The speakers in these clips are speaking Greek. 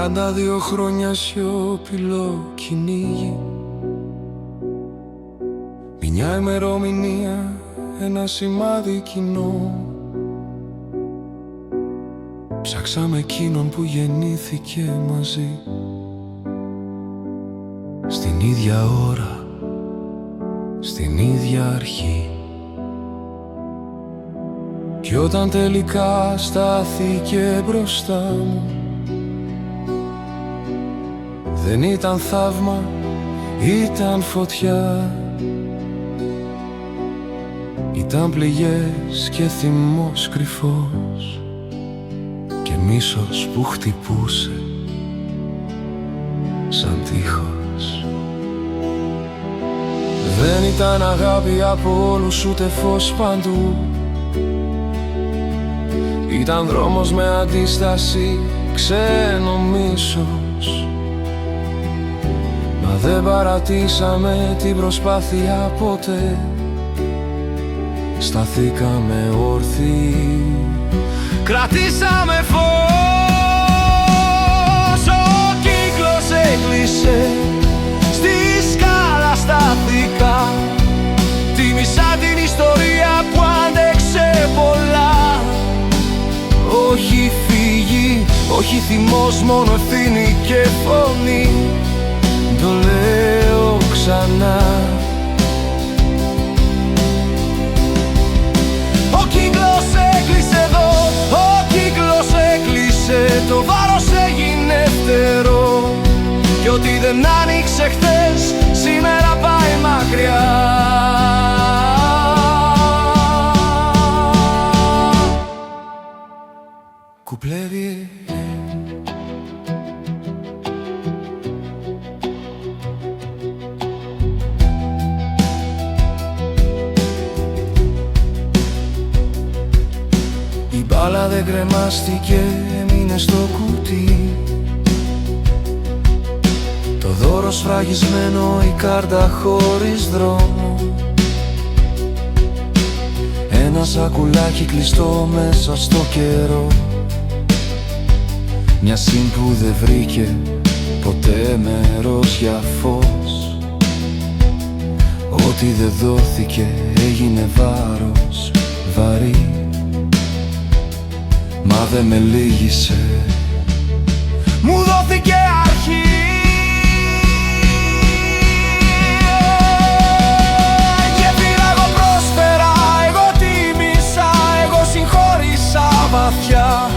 32 χρόνια σιωπηλό κυνήγι, μια ημερομηνία, ένα σημάδι κοινό. Ψάξαμε εκείνον που γεννήθηκε μαζί, στην ίδια ώρα, στην ίδια αρχή. Κι όταν τελικά στάθηκε μπροστά μου, δεν ήταν θαύμα, ήταν φωτιά. Ήταν πληγές και θυμός κρυφός και μίσος που χτυπούσε σαν τείχος. Δεν ήταν αγάπη από όλους ούτε φως παντού, ήταν δρόμος με αντίσταση, ξένο μίσος. Μα δεν παρατήσαμε την προσπάθεια ποτέ, σταθήκαμε όρθιοι, κρατήσαμε φως. Ο κύκλος έκλεισε, στη σκάλα στάθηκα, τίμησα την ιστορία που άντεξε πολλά. Όχι φύγη, όχι θυμός, μόνο ευθύνη και φωνή. Το λέω ξανά. Ο κύκλος έκλεισε εδώ, ο κύκλος έκλεισε, το βάρος έγινε φτερό. Κι ό,τι δεν άνοιξε χθες, σήμερα πάει μακριά. Κουπλεύει. Η μπάλα δεν κρεμάστηκε, έμεινε στο κουτί. Το δώρο σφραγισμένο, η κάρτα χωρίς δρόμο. Ένα σακουλάκι κλειστό μέσα στο καιρό. Μια σύν που δεν βρήκε ποτέ μέρος για φως. Ό,τι δεν δόθηκε έγινε βάρος βαρύ. Μα δεν με λύγησε, μου δόθηκε αρχή. Και πήρα εγώ πρόσφερα, εγώ τίμησα, εγώ συγχώρησα βαθιά.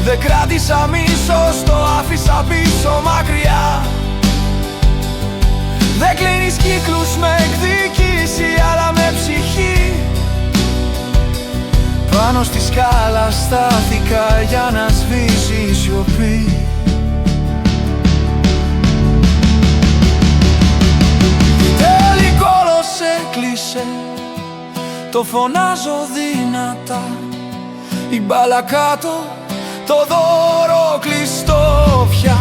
Δεν κράτησα μίσος, το άφησα πίσω μακριά. Δεν κλείνεις κύκλους με εκδίκηση, αλλά με ψυχή. Πάνω στη σκάλα στάθηκα για να σβήσει η σιωπή. Τελικόλος έκλεισε, το φωνάζω δυνατά. Η μπάλα κάτω, το δώρο κλειστό πια.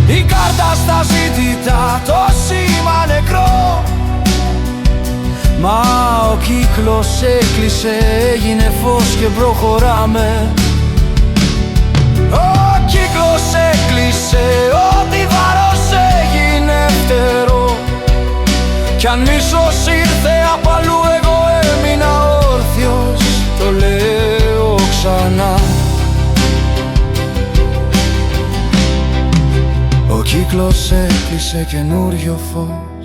Η κάρτα στα ζήτητα, το σήμα νεκρό. Μα ο κύκλος έκλεισε, έγινε φως και προχωράμε. Ο κύκλος έκλεισε, ό,τι βάρος έγινε φτερό. Κι αν μίσος ήρθε απ' αλλού, εγώ έμεινα όρθιος. Το λέω ξανά. Ο κύκλος έκλεισε, καινούριο φως.